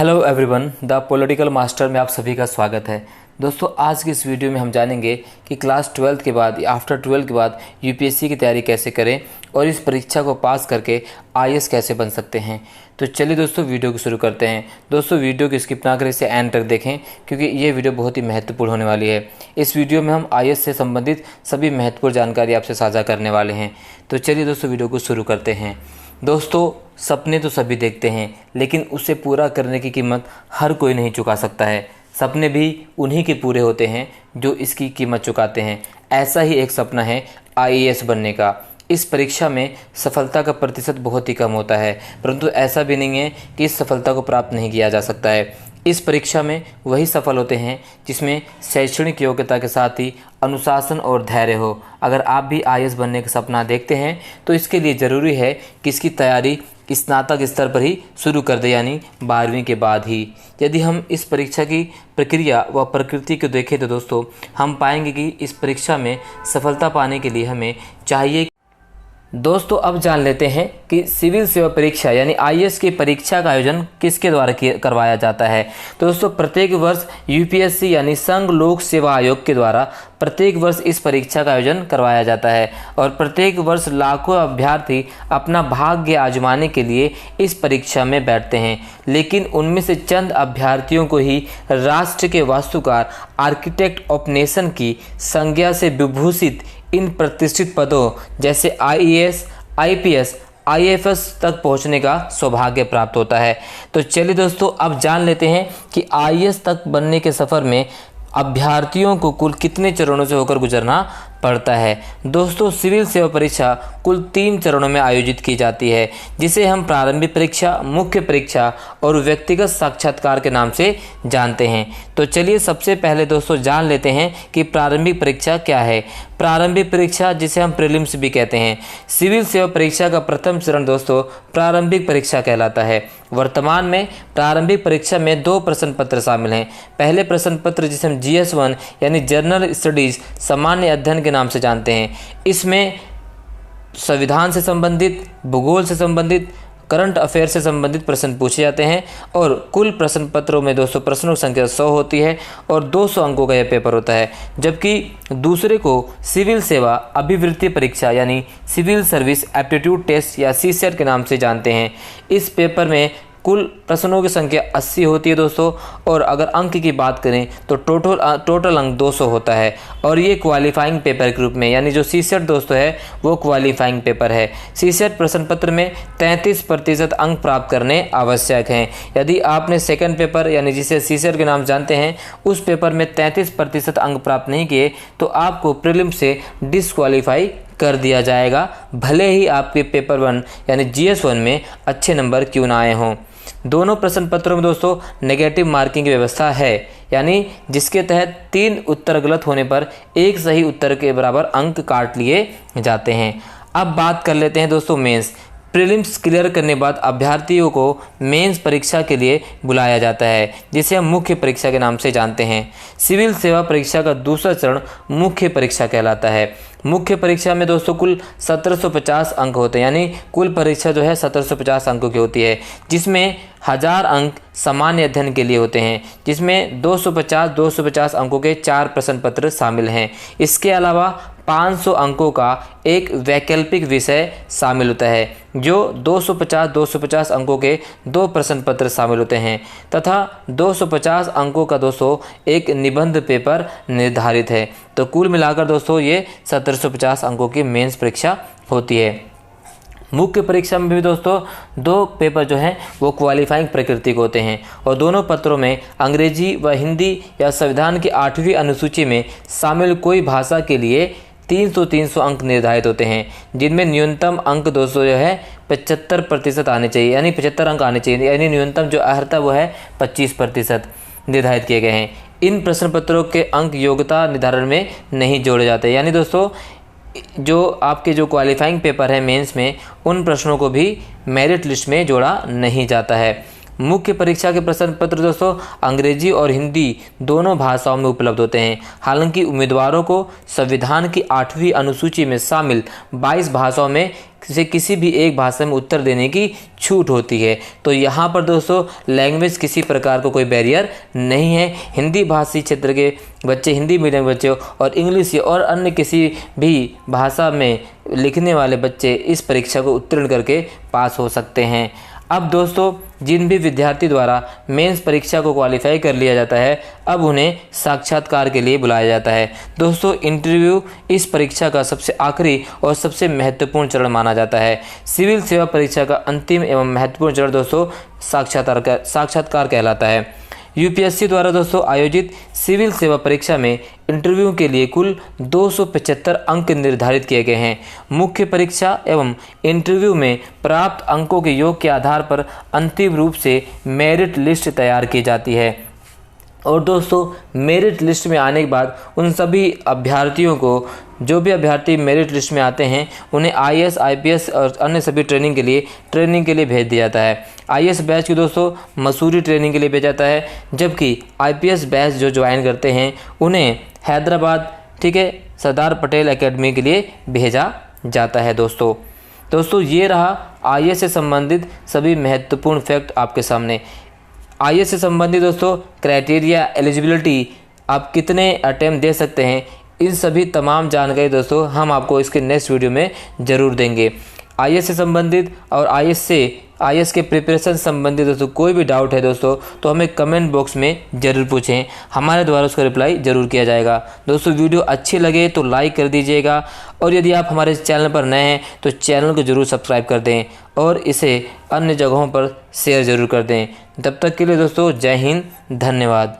Hello everyone, the political master में आप सभी का स्वागत है। दोस्तों, आज की इस वीडियो में हम जानेंगे कि क्लास 12 के बाद या आफ्टर 12 के बाद यूपीएससी की तैयारी कैसे करें और इस परीक्षा को पास करके आईएएस कैसे बन सकते हैं। तो चलिए दोस्तों, वीडियो को शुरू करते हैं। दोस्तों, वीडियो को स्किप ना करें, इसे एंड तक देखें क्योंकि ये वीडियो बहुत ही महत्वपूर्ण होने वाली है। इस वीडियो में हम आईएएस से संबंधित सभी महत्वपूर्ण जानकारी आपसे साझा करने वाले हैं। तो चलिए दोस्तों, वीडियो को शुरू करते हैं। दोस्तों, सपने तो सभी देखते हैं, लेकिन उसे पूरा करने की कीमत हर कोई नहीं चुका सकता है। सपने भी उन्हीं के पूरे होते हैं जो इसकी कीमत चुकाते हैं। ऐसा ही एक सपना है आईएएस बनने का। इस परीक्षा में सफलता का प्रतिशत बहुत ही कम होता है, परंतु ऐसा भी नहीं है कि इस सफलता को प्राप्त नहीं किया जा सकता है। इस परीक्षा में वही सफल होते हैं जिसमें शैक्षणिक योग्यता के साथ ही अनुशासन और धैर्य हो। अगर आप भी आईएएस बनने का सपना देखते हैं तो इसके लिए ज़रूरी है कि इसकी तैयारी स्नातक स्तर पर ही शुरू कर दें, यानी 12वीं के बाद ही। यदि हम इस परीक्षा की प्रक्रिया व प्रकृति को देखें तो दोस्तों, हम पाएंगे कि इस परीक्षा में सफलता पाने के लिए हमें चाहिए। दोस्तों, अब जान लेते हैं कि सिविल सेवा परीक्षा यानी आईएएस की परीक्षा का आयोजन किसके द्वारा करवाया जाता है। तो दोस्तों, प्रत्येक वर्ष यूपीएससी यानी संघ लोक सेवा आयोग के द्वारा प्रत्येक वर्ष इस परीक्षा का आयोजन करवाया जाता है और प्रत्येक वर्ष लाखों अभ्यर्थी अपना भाग्य आजमाने के लिए इस परीक्षा में बैठते हैं, लेकिन उनमें से चंद अभ्यर्थियों को ही राष्ट्र के वास्तुकार आर्किटेक्ट ऑफ नेशन की संज्ञा से विभूषित इन प्रतिष्ठित पदों जैसे आईएएस, आईपीएस, आईएफएस तक पहुंचने का सौभाग्य प्राप्त होता है। तो चलिए दोस्तों, अब जान लेते हैं कि आईएएस तक बनने के सफ़र में अभ्यर्थियों को कुल कितने चरणों से होकर गुजरना पड़ता है। दोस्तों, सिविल सेवा परीक्षा कुल 3 चरणों में आयोजित की जाती है, जिसे हम प्रारंभिक परीक्षा, मुख्य परीक्षा और व्यक्तिगत साक्षात्कार के नाम से जानते हैं। तो चलिए सबसे पहले दोस्तों जान लेते हैं कि प्रारंभिक परीक्षा क्या है। प्रारंभिक परीक्षा, जिसे हम प्रीलिम्स भी कहते हैं, सिविल सेवा परीक्षा का प्रथम चरण दोस्तों प्रारंभिक परीक्षा कहलाता है। वर्तमान में प्रारंभिक परीक्षा में 2 प्रश्न पत्र शामिल हैं। पहले प्रश्न पत्र, जिसे हम GS1 यानी जनरल स्टडीज सामान्य अध्ययन के नाम से जानते हैं, इसमें संविधान से संबंधित, भूगोल से संबंधित, करंट अफेयर से संबंधित प्रश्न पूछे जाते हैं और कुल प्रश्न पत्रों में 200 प्रश्नों की संख्या 100 होती है और 200 अंकों का यह पेपर होता है। जबकि दूसरे को सिविल सेवा अभिवृत्ति परीक्षा यानी सिविल सर्विस एप्टीट्यूड टेस्ट या सीसेट के नाम से जानते हैं। इस पेपर में कुल प्रश्नों की संख्या 80 होती है दोस्तों, और अगर अंक की बात करें तो टोटल अंक 200 होता है और ये क्वालिफाइंग पेपर के रूप में, यानी जो सीसेट दोस्तों है वो क्वालिफाइंग पेपर है। सीसेट प्रश्न पत्र में 33% अंक प्राप्त करने आवश्यक हैं। यदि आपने सेकंड पेपर यानी जिसे सीसेट के नाम जानते हैं उस पेपर में 33% अंक प्राप्त नहीं किए तो आपको प्रीलिम से डिस्क्वालीफाई कर दिया जाएगा, भले ही आपके पेपर 1 यानी GS1 में अच्छे नंबर क्यों ना आए हों। दोनों प्रश्न पत्रों में दोस्तों नेगेटिव मार्किंग की व्यवस्था है, यानी जिसके तहत 3 उत्तर गलत होने पर 1 सही उत्तर के बराबर अंक काट लिए जाते हैं। अब बात कर लेते हैं दोस्तों मेंस। प्रीलिम्स क्लियर करने बाद अभ्यर्थियों को मेंस परीक्षा के लिए बुलाया जाता है, जिसे हम मुख्य परीक्षा के नाम से जानते हैं। सिविल सेवा परीक्षा का दूसरा चरण मुख्य परीक्षा कहलाता है। मुख्य परीक्षा में दोस्तों कुल 1750 अंक होते हैं, यानी कुल परीक्षा जो है 1750 अंकों की होती है, जिसमें 1000 अंक सामान्य अध्ययन के लिए होते हैं, जिसमें 250 अंकों के 4 प्रश्न पत्र शामिल हैं। इसके अलावा 500 अंकों का एक वैकल्पिक विषय शामिल होता है, जो 250 अंकों के 2 प्रश्न पत्र शामिल होते हैं तथा 250 अंकों का दोस्तों एक निबंध पेपर निर्धारित है। तो कुल मिलाकर दोस्तों ये 1750 अंकों की मेंस परीक्षा होती है। मुख्य परीक्षा में भी दोस्तों 2 पेपर जो हैं वो क्वालिफाइंग प्रकृति के होते हैं और दोनों पत्रों में अंग्रेजी व हिंदी या संविधान की 8वीं अनुसूची में शामिल कोई भाषा के लिए 300 अंक निर्धारित होते हैं, जिनमें न्यूनतम अंक दोस्तों जो है 75% आने चाहिए, यानी 75 अंक आने चाहिए, यानी न्यूनतम जो अर्हता वो है 25% निर्धारित किए गए हैं। इन प्रश्न पत्रों के अंक योग्यता निर्धारण में नहीं जोड़े जाते, यानी दोस्तों जो आपके जो क्वालिफाइंग पेपर है मेंस में, उन प्रश्नों को भी मेरिट लिस्ट में जोड़ा नहीं जाता है। मुख्य परीक्षा के प्रश्न पत्र दोस्तों अंग्रेजी और हिंदी दोनों भाषाओं में उपलब्ध होते हैं। हालांकि उम्मीदवारों को संविधान की 8वीं अनुसूची में शामिल 22 भाषाओं में से किसी भी एक भाषा में उत्तर देने की छूट होती है। तो यहाँ पर दोस्तों लैंग्वेज किसी प्रकार का कोई बैरियर नहीं है। हिंदी भाषी क्षेत्र के बच्चे, हिंदी मीडियम बच्चे और इंग्लिश और अन्य किसी भी भाषा में लिखने वाले बच्चे इस परीक्षा को उत्तीर्ण करके पास हो सकते हैं। अब दोस्तों जिन भी विद्यार्थी द्वारा मेंस परीक्षा को क्वालिफाई कर लिया जाता है, अब उन्हें साक्षात्कार के लिए बुलाया जाता है। दोस्तों इंटरव्यू इस परीक्षा का सबसे आखिरी और सबसे महत्वपूर्ण चरण माना जाता है। सिविल सेवा परीक्षा का अंतिम एवं महत्वपूर्ण चरण दोस्तों साक्षात्कार कहलाता है। यूपीएससी द्वारा दोस्तों आयोजित सिविल सेवा परीक्षा में इंटरव्यू के लिए कुल 275 अंक निर्धारित किए गए हैं। मुख्य परीक्षा एवं इंटरव्यू में प्राप्त अंकों के योग के आधार पर अंतिम रूप से मेरिट लिस्ट तैयार की जाती है। और दोस्तों मेरिट लिस्ट में आने के बाद उन सभी अभ्यर्थियों को, जो भी अभ्यर्थी मेरिट लिस्ट में आते हैं, उन्हें आईएएस, आईपीएस और अन्य सभी ट्रेनिंग के लिए भेज दिया जाता है। आईएएस बैच की दोस्तों मसूरी ट्रेनिंग के लिए भेजा जाता है, जबकि आईपीएस बैच जो ज्वाइन करते हैं उन्हें हैदराबाद, ठीक है, सरदार पटेल एकेडमी के लिए भेजा जाता है। दोस्तों ये रहा आईएएस से संबंधित सभी महत्वपूर्ण फैक्ट आपके सामने। आईएएस से संबंधित दोस्तों क्राइटेरिया, एलिजिबिलिटी, आप कितने अटेम्प्ट दे सकते हैं, इन सभी तमाम जानकारी दोस्तों हम आपको इसके नेक्स्ट वीडियो में ज़रूर देंगे। आईएएस से संबंधित और आईएएस के प्रिपरेशन संबंधित दोस्तों कोई भी डाउट है दोस्तों तो हमें कमेंट बॉक्स में ज़रूर पूछें, हमारे द्वारा उसका रिप्लाई ज़रूर किया जाएगा। दोस्तों वीडियो अच्छी लगे तो लाइक कर दीजिएगा, और यदि आप हमारे चैनल पर नए हैं तो चैनल को ज़रूर सब्सक्राइब कर दें और इसे अन्य जगहों पर शेयर ज़रूर कर दें। तब तक के लिए दोस्तों जय हिंद, धन्यवाद।